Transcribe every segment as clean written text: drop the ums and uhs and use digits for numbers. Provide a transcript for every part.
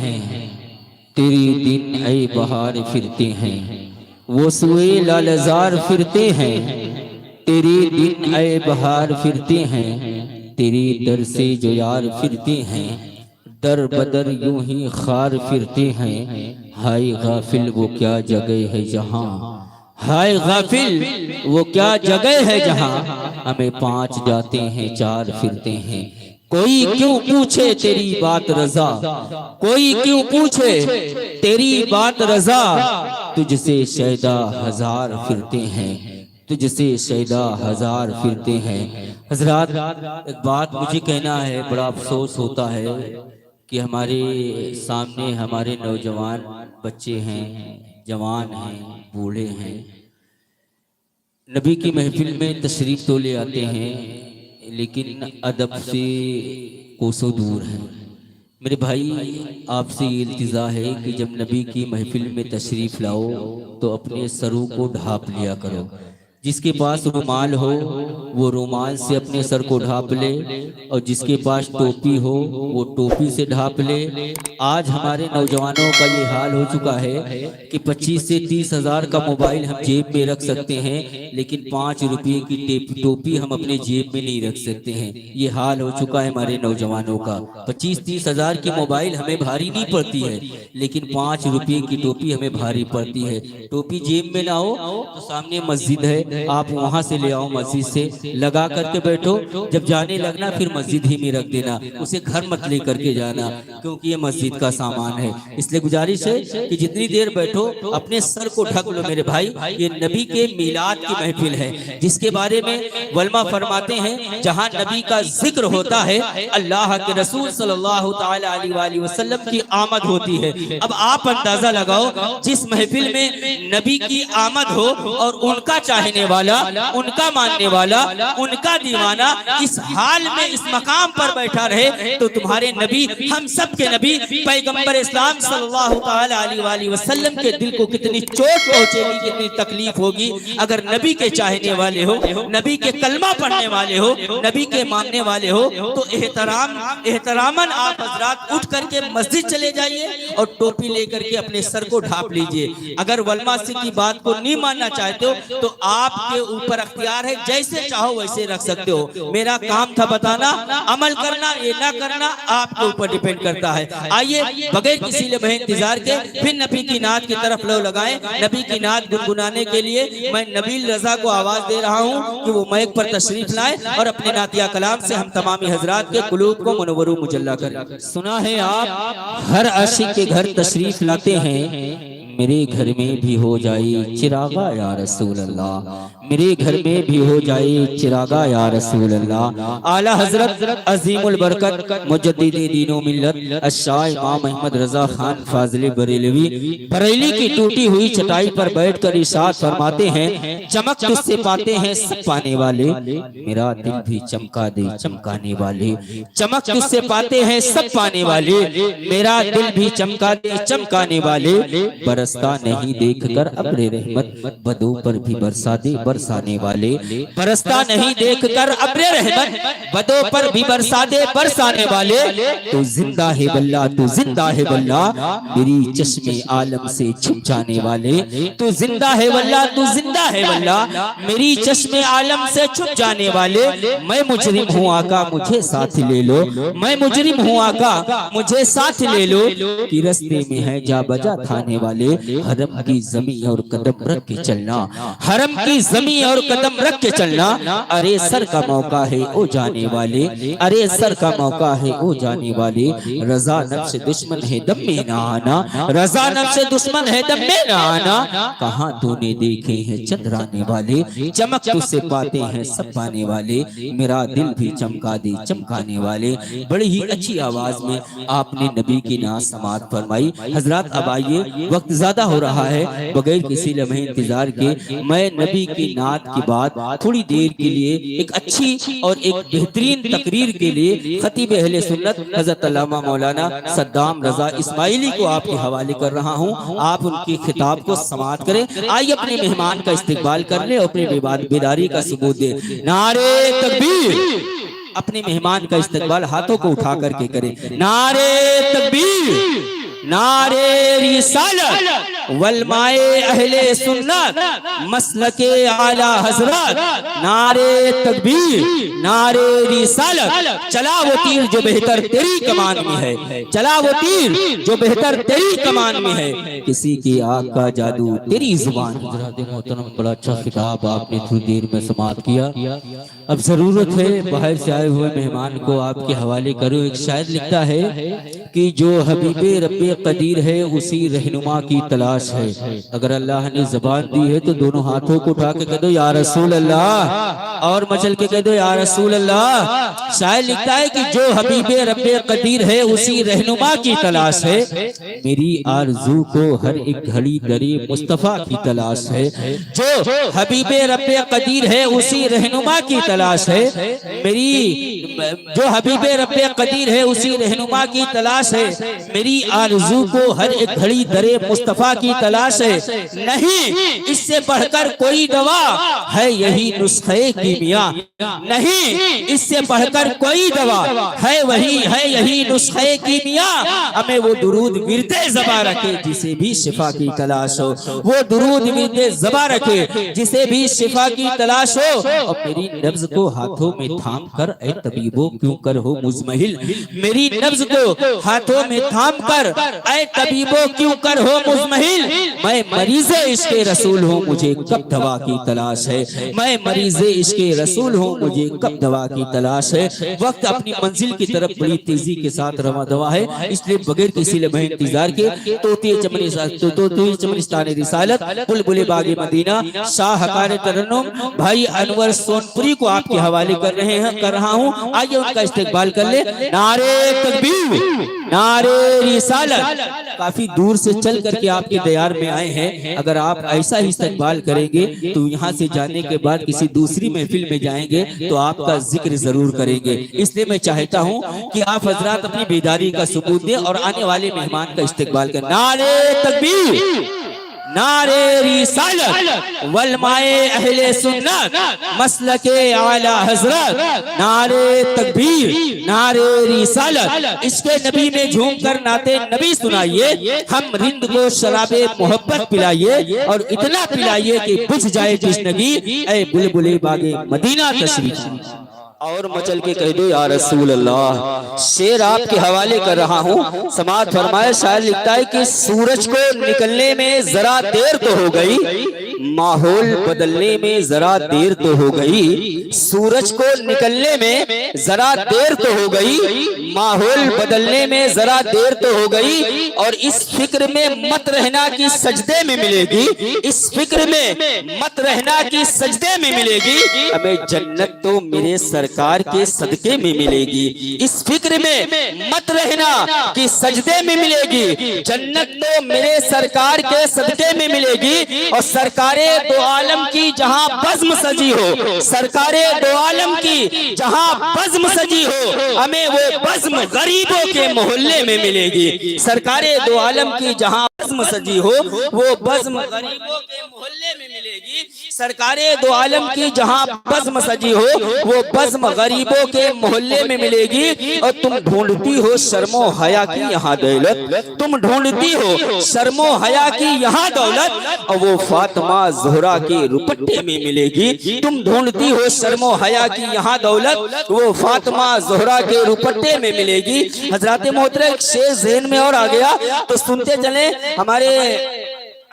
ہیں تیری دن اے بہار پھرتے ہیں، وہ سوئے لالزار پھرتے ہیں تیری دن اے بہار پھرتے ہیں، تیری در سے جو یار پھرتے ہیں، در بدر یوں ہی خار پھرتے ہیں۔ ہائے غافل وہ کیا جگہ ہے جہاں، ہائے غافل وہ کیا جگہ ہے جہاں، ہمیں 5 جاتے ہیں 4 پھرتے ہیں۔ کوئی کیوں پوچھے تیری بات رضا، کوئی کیوں پوچھے تیری بات رضا، تجھ سے شیدا 1000 پھرتے ہیں، تجھ سے شیدا 1000 پھرتے ہیں۔ حضرات ایک بات مجھے کہنا ہے، بڑا افسوس ہوتا ہے کہ ہمارے سامنے ہمارے نوجوان بچے ہیں، جوان ہیں، بوڑھے ہیں، نبی کی محفل میں تشریف تو لے آتے ہیں لیکن ادب سے کوسوں دور ہیں۔ میرے بھائی آپ سے یہ التجا ہے کہ جب نبی کی محفل میں تشریف لاؤ تو اپنے سروں کو ڈھانپ لیا کرو۔ جس کے پاس رومال ہو وہ رومال سے اپنے سر کو ڈھانپ لے، اور جس کے پاس ٹوپی ہو وہ ٹوپی سے ڈھانپ لے۔ آج ہمارے نوجوانوں کا یہ حال ہو چکا ہے کہ 25 سے 30 ہزار کا موبائل ہم جیب میں رکھ سکتے ہیں لیکن 5 روپے کی ٹوپی ہم اپنے جیب میں نہیں رکھ سکتے ہیں۔ یہ حال ہو چکا ہے ہمارے نوجوانوں کا۔ 25-30 ہزار کی موبائل ہمیں بھاری نہیں پڑتی ہے لیکن 5 روپے کی ٹوپی ہمیں بھاری پڑتی ہے۔ ٹوپی جیب میں نہ ہو تو سامنے مسجد ہے، آپ وہاں سے لے آؤ، مسجد سے لگا کر کے بیٹھو، جب جانے لگنا پھر مسجد ہی میں رکھ دینا، اسے گھر مت لے کر کے جانا کیونکہ یہ مسجد کا سامان ہے۔ اس لیے گزارش ہے کہ جتنی دیر بیٹھو اپنے سر کو ڈھک لو میرے بھائی۔ یہ نبی کے میلاد کی محفل ہے جس کے بارے میں علماء فرماتے ہیں جہاں نبی کا ذکر ہوتا ہے اللہ کے رسول صلی اللہ تعالی علیہ وآلہ وسلم کی آمد ہوتی ہے۔ اب آپ اندازہ لگاؤ جس محفل میں نبی کی آمد ہو اور ان کا چاہنے والا، ان کا ماننے والا، ان کا دیوانہ اس حال میں اس مقام پر بیٹھا رہے تو تمہارے نبی، ہم سب کے نبی پیغمبر اسلام صلی اللہ تعالی علیہ وآلہ وسلم کے دل کو کتنی چوٹ پہنچے گی، کتنی تکلیف ہوگی اگر نبی کے چاہنے والے ہو، نبی کے کلمہ پڑھنے والے ہو، نبی کے ماننے والے ہو تو احتراماً آپ حضرات اٹھ کر کے مسجد چلے جائیے اور ٹوپی لے کر کے اپنے سر کو ڈھانپ لیجئے۔ اگر علماء سے کی بات کو نہیں ماننا چاہتے ہو تو آپ کے اوپر اختیار ہے، جیسے چاہو ویسے رکھ سکتے ہو۔ میرا کام تھا بتانا، عمل کرنا یہ نہ کرنا آپ کے اوپر ڈیپینڈ کرتا ہے۔ آئیے بغیر کسی لمحے انتظار کے پھر نبی کی نعت کی طرف لو لگائیں۔ نبی کی نعت گنگنانے کے لیے میں نبیل رضا کو آواز دے رہا ہوں کہ وہ مائک پر تشریف لائیں اور اپنے نعتیہ کلام سے ہم تمامی حضرات کے قلوب کو منور و مجلہ کریں۔ سنا ہے آپ ہر عاشق کے گھر تشریف لاتے ہیں، میرے گھر میں بھی ہو جائے چراغا یا رسول اللہ، میرے گھر میں بھی ہو جائے چراغا یا رسول اللہ۔ اعلی حضرت عظیم البرکت مجدد دین و ملت الشاہ امام احمد رضا خان فاضل بریلوی بریلی کی ٹوٹی ہوئی چٹائی پر بیٹھ کر ارشاد فرماتے ہیں، چمک تجھ سے پاتے ہیں سب پانے والے، میرا دل بھی چمکا دے چمکانے والے۔ چمک تجھ سے پاتے ہیں سب پانے والے، میرا دل بھی چمکا دے چمکانے والے۔ برستا نہیں دیکھ کر ابر رحمت، بدوں پر بھی برسا دے برسانے والے۔ برستا نہیں دیکھ کر ابر رحمت، بدوں پر بھی برسا دے برسانے والے۔ تو زندہ ہے واللہ، تو زندہ ہے واللہ، میری چشم عالم سے چھپ جانے والے۔ تو زندہ ہے واللہ، تو زندہ ہے واللہ، میری چشم عالم سے چھپ جانے والے۔ میں مجرم ہوں آقا مجھے ساتھ لے لو، میں مجرم ہوں آقا مجھے ساتھ لے لو، کہ رستے میں ہے جا بجا تھانے والے۔ حرم کی زمین اور قدم رکھ کے چلنا، حرم کی زمین اور قدم رکھ کے چلنا، ارے سر کا موقع ہے او جانے والے، ارے سر کا موقع ہے او جانے والے۔ رضا نفس دشمن ہے دم میں نہ آنا، رضا نفس دشمن ہے دم میں نہ آنا، کہاں تو نے دیکھے ہیں چندرانے والے، چمک تجھ سے پاتے ہیں سب پانے والے، میرا دل بھی چمکا دے چمکانے والے۔ بڑی ہی اچھی آواز میں آپ نے نبی کی نعت سماعت فرمائی۔ حضرات اب آئیے، وقت زیادہ ہو رہا ہے، بغیر کسی لمحے انتظار کے میں نبی کی نعت کی بات تھوڑی دیر کے لیے ایک اچھی اور ایک بہترین تقریر کے لیے خطیب اہل سنت حضرت علامہ مولانا صدام رضا اسماعیلی کو آپ کے حوالے کر رہا ہوں۔ آپ ان کی خطاب کو سماعت کریں۔ آئیے اپنے مہمان کا استقبال کر لیں اور اپنے بیداری کا ثبوت دیں۔ نعرے تکبیر! اپنے مہمان کا استقبال ہاتھوں کو اٹھا کر کے کریں۔ نعرے تکبیر! نعرے رسالت والمائے اہل سنت مسلک اعلی حضرت، نعرے تکبیر، نعرے رسالت، چلا وہ تیر جو بہتر تیری کمان میں ہے، چلا وہ تیر جو بہتر تیری کمان میں ہے، کسی کی آنکھ کا جادو تیری زبان۔ حضرات محترم، بڑا اچھا خطاب آپ نے تھوڑی دیر میں سماعت کیا۔ اب ضرورت ہے باہر سے آئے ہوئے مہمان کو آپ کے حوالے کرو۔ ایک شاعر لکھتا ہے کہ جو حبیب رب قدیر ہے اسی رہنما کی تلاش ہے۔ اگر اللہ نے زبان دی ہے تو دونوں ہاتھوں کو اٹھا کے کہہ دو یا رسول اللہ، اور مچل کے کہہ دو یا رسول اللہ۔ شاعر لکھتا ہے کہ جو حبیب رب قدیر ہے اسی رہنما کی تلاش ہے، میری آرزو کو ہر ایک گھڑی درے مصطفیٰ کی تلاش ہے۔ جو حبیب رب قدیر ہے اسی رہنما کی تلاش ہے، جو حبیب رب قدیر ہے اسی رہنما کی تلاش ہے، میری آرزو کو ہر ایک گھڑی درے مصطفیٰ کی تلاش ہے۔ نہیں اس سے بڑھ کر کوئی دوا ہے یہی نسخہ کیمیا، نہیں اس سے بڑھ کر کوئی دوا ہے یہی نسخہ کیمیا۔ ہمیں وہ درود ورد زباں رکھے جسے بھی شفا کی تلاش ہو، وہ درود ورد زباں رکھے جسے بھی شفا کی تلاش ہو۔ اور میری نبض کو ہاتھوں میں تھام کر اے طبیبو کیوں کر ہو مزمحل، میری نبض کو ہاتھوں میں تھام کر اے طبیبو کیوں کر ہو مزمحل۔ میں مریض عشق رسول ہوں مجھے کب دوا کی تلاش ہے، میں مریض عشق رسول ہوں مجھے کب دوا کی تلاش ہے۔ وقت اپنی منزل کی طرف بڑی تیزی کے ساتھ رواں دوا ہے، اس لیے بغیر کسی لمحے انتظار کے طوطی چمنستان رسالت، بلبل باغ مدینہ، شاہ حقار ترنم بھائی انور سونپوری کو آپ کے حوالے کر رہا ہوں۔ آئیے ان کا استقبال کر لے۔ نعرے تکبیر، نعرے رسالت۔ کافی دور سے چل کر کے آپ کے دیار میں آئے ہیں، اگر آپ ایسا ہی استقبال کریں گے تو یہاں سے جانے کے بعد کسی دوسری محفل میں جائیں گے تو آپ کا ذکر ضرور کریں گے۔ اس لیے میں چاہتا ہوں کہ آپ حضرات اپنی بیداری کا ثبوت دیں اور آنے والے مہمان کا استقبال کریں۔ نعرے تکبیر، نعرے رسالت والمائے اہل سنت مسلک اعلی حضرت، نعرے تکبیر، نعرے رسالت۔ عشق نبی میں جھوم کر نعت نبی سنائیے، ہم رند کو شراب محبت پلائیے اور اتنا پلائیے کہ بجھ جائے تشنگی، اے بلبل باغ مدینہ تشریف۔ اور مچل کے کہہ دو یا رسول اللہ۔ شعر آپ کے حوالے کر رہا ہوں، سماعت فرمائے۔ شاعر لکھتا ہے کہ سورج کو نکلنے میں ذرا دیر تو ہو گئی، ماحول بدلنے میں ذرا دیر تو ہو گئی، سورج کو نکلنے میں ذرا دیر تو ہو گئی، ماحول بدلنے میں ذرا دیر تو ہو گئی، اور اس فکر میں مت رہنا کی سجدے میں ملے گی، اس فکر میں مت رہنا کی سجدے میں ملے گی، ہمیں جنت تو میرے سرکار کے صدقے میں ملے گی، اس فکر میں مت رہنا کہ سجدے میں ملے گی، جنت تو میرے سرکار کے صدقے میں ملے گی، اور سرکار دو عالم کی جہاں بزم سجی ہو، سرکار دو عالم کی جہاں بزم سجی ہو، ہمیں وہ بزم غریبوں کے محلے میں ملے گی، سرکار دو عالم کی جہاں بزم سجی ہو وہ بزم غریبوں کے محلے میں ملے گی، سرکار دو عالم کی جہاں بزم سجی ہو وہ بزم غریبوں کے محلے میں ملے گی، اور تم ڈھونڈتی ہو شرم و حیا کی یہاں دولت، تم ڈھونڈتی ہو شرم و حیا کی یہاں دولت، اور وہ فاطمہ زہرا کے روپٹے میں ملے گی، تم ڈھونڈتی ہو شرم و حیا کی یہاں دولت، وہ فاطمہ زہرا کے روپٹے میں ملے گی۔ حضرات محترم ایک شعر ذہن میں اور آ گیا تو سنتے چلیں۔ ہمارے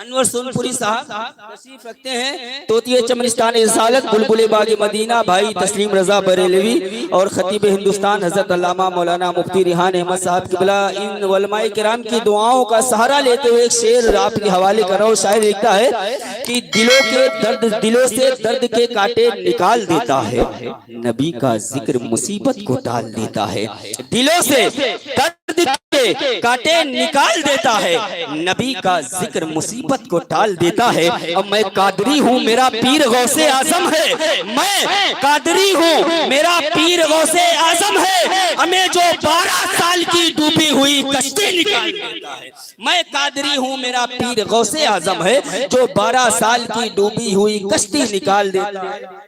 انور سونپوری صاحب تشریف رکھتے ہیں، طوطی چمنستان رسالت، بلبل باغ مدینہ بھائی تسلیم رضا بریلوی، اور خطیب ہندوستان حضرت علامہ مولانا مفتی ریحان احمد صاحب قبلہ، ان علماء کرام کی دعاؤں کا سہارا لیتے ہوئے ایک شعر آپ کے حوالے کر رہا ہوں۔ شاعر لکھتا ہے کہ دلوں سے درد کے کانٹے نکال دیتا ہے، نبی کا ذکر مصیبت کو ٹال دیتا ہے، دلوں سے درد کے کانٹے نکال دیتا ہے، نبی کا ذکر مصیبت کو ٹال دیتا ہے، اور میں قادری ہوں میرا پیر غوث اعظم ہے، میں قادری ہوں میرا پیر غوث اعظم ہے، ہمیں جو 12 سال کی ڈوبی ہوئی کشتی نکال دیتا ہے، میں قادری ہوں میرا پیر غوث اعظم ہے جو 12 سال کی ڈوبی ہوئی کشتی نکال دیتا ہے،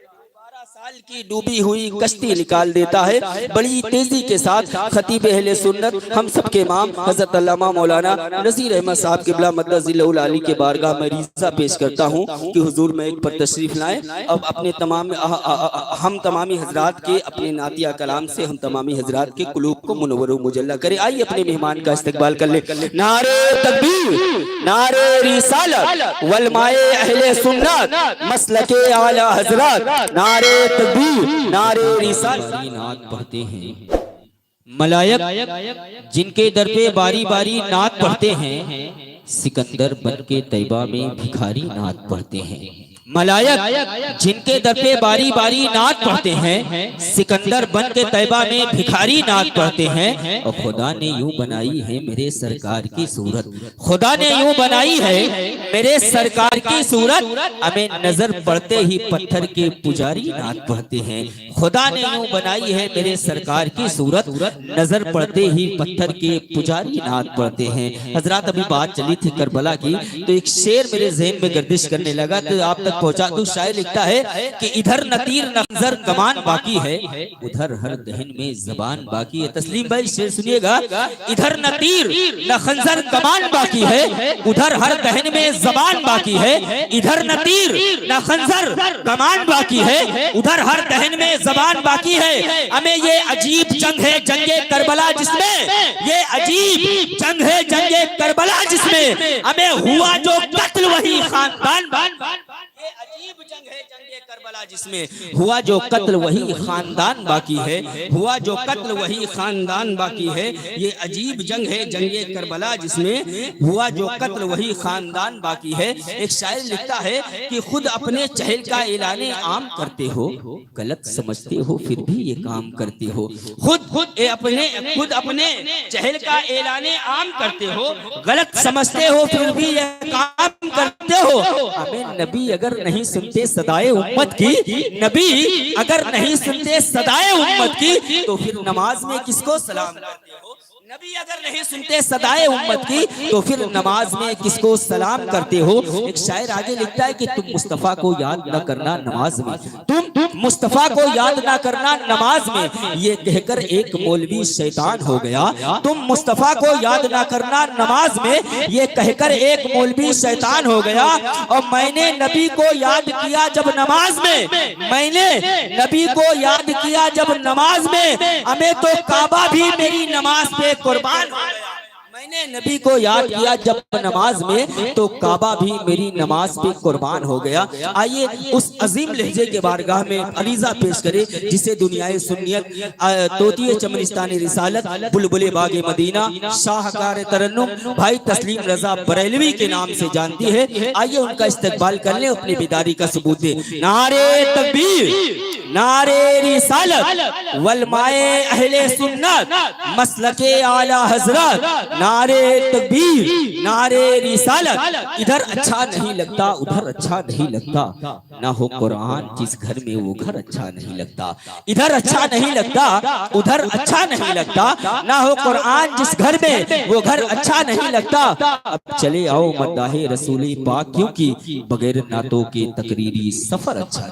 مال کی ڈوبی ہوئی کشتی نکال دیتا ہے۔ بڑی تیزی کے ساتھ خطیب اہل سنت ہم سب کے امام حضرت علامہ مولانا نذیر احمد صاحب قبلہ مقدس ذلہ العالی کے بارگاہ میں ریزہ پیش کرتا ہوں کہ حضور میں ایک پر تشریف لائیں۔ اب اپنے ہم تمامی حضرات کے اپنے نعتیہ کلام سے ہم تمامی حضرات کے قلوب کو منور و مجلہ کرے۔ آئیے اپنے مہمان کا استقبال کر لیں۔ نعرہ تکبیر، نعرہ رسالت، علماء اہل سنت، مسلک اعلی حضرات، نعرہ تکبیر، نعرہ رسالت۔ نعت پڑھتے ہیں ملائک جن کے در پہ باری باری نعت پڑھتے ہیں، سکندر بن کے طیبہ میں بھکاری نعت پڑھتے ہیں۔ ملائک جن کے در پہ باری باری نعت پڑھتے ہیں، سکندر بن کے طیبہ میں بھکاری نعت پڑھتے ہیں۔ اور خدا نے یوں بنائی ہے میرے سرکار کی صورت، خدا نے یوں بنائی ہے میرے سرکار کی صورت، ہمیں نظر پڑتے ہی پتھر کے پجاری نعت پڑھتے ہیں۔ خدا نے یوں بنائی ہے میرے سرکار کی صورت، نظر پڑتے ہی پتھر کے پجاری نعت پڑھتے ہیں۔ حضرات ابھی بات چلی تھی کربلا کی، تو ایک شعر میرے ذہن میں گردش کرنے لگا تو آپ تک پہنچا دوں۔ شاعر لکھتا ہے کہ ادھر نہ تیر نہ خنجر کمان باقی ہے، ادھر ہر دہن میں زبان باقی ہے۔ تسلیم بھائی شعر سنیے گا، ادھر نہ تیر نہ خنجر کمان باقی ہے، ادھر ہر دہن میں زبان باقی ہے۔ ادھر نہ تیر نہ خنجر کمان باقی ہے، ادھر ہر دہن میں زبان باقی ہے۔ ہمیں یہ عجیب جنگ ہے جنگ کربلا جس میں، یہ عجیب جنگ ہے جنگ کربلا جس میں ہمیں ہوا جو قتل وہی خاندان، یہ عجیب جنگ ہے جنگ کربلا جس میں ہوا جو قتل وہی خاندان باقی ہے، ہوا جو قتل وہی خاندان باقی ہے۔ یہ عجیب جنگ ہے جنگ کربلا جس میں ہوا جو قتل وہی خاندان باقی ہے۔ ایک شاعر لکھتا ہے کہ خود اپنے چہل کا اعلان عام کرتے ہو، غلط سمجھتے ہو پھر بھی یہ کام کرتے ہو۔ خود اپنے چہل کا اعلان عام کرتے ہو، غلط سمجھتے ہو پھر بھی یہ کام کرتے ہو۔ ہمیں نبی اگر نہیں سنتے صدائے امت کی، نبی اگر نہیں سنتے صدائے امت کی، تو پھر نماز میں کس کو سلام کرتے ہو؟ نبی اگر نہیں سنتے صدائے امت کی تو پھر نماز میں کس کو سلام کرتے ہو؟ ایک شاعر آگے لکھتا ہے کہ تم مصطفیٰ کو یاد نہ کرنا نماز میں، تم مصطفیٰ کو یاد نہ کرنا نماز میں، یہ کہہ کر ایک مولوی شیطان ہو گیا۔ تم مصطفیٰ کو یاد نہ کرنا نماز میں، یہ کہہ کر ایک مولوی شیطان ہو گیا۔ اور میں نے نبی کو یاد کیا جب نماز میں، میں نے نبی کو یاد کیا جب نماز میں، ہمیں تو کعبہ بھی میری نماز پہ قربان ہو گیا۔ میں نے نبی کو یاد کیا جب نماز میں تو کعبہ بھی میری نماز پہ قربان ہو گیا۔ آئیے اس عظیم لہجے کے بارگاہ میں عریضہ پیش کرے جسے دنیائے سنیت، طوطی چمنستان رسالت، بلبل باغ مدینہ، شاہکار ترنم بھائی تسلیم رضا بریلوی کے نام سے جانتی ہے۔ آئیے ان کا استقبال کر لیں، اپنی بیداری کا ثبوت دیں۔ نعرہ تکبیر، نعرہ رسالت، علماء اہل سنت، مسلک اعلی حضرات، نعرہ تکبیر، نعرہ رسالت۔ ادھر اچھا نہیں لگتا ادھر اچھا نہیں لگتا، نہ ہو قرآن جس گھر میں وہ گھر اچھا نہیں لگتا۔ ادھر اچھا نہیں لگتا ادھر اچھا نہیں لگتا، نہ ہو قرآن جس گھر میں وہ گھر اچھا نہیں لگتا۔ اب چلے آؤ مداح رسول پاک، کیونکہ بغیر نعتوں کے تقریری سفر اچھا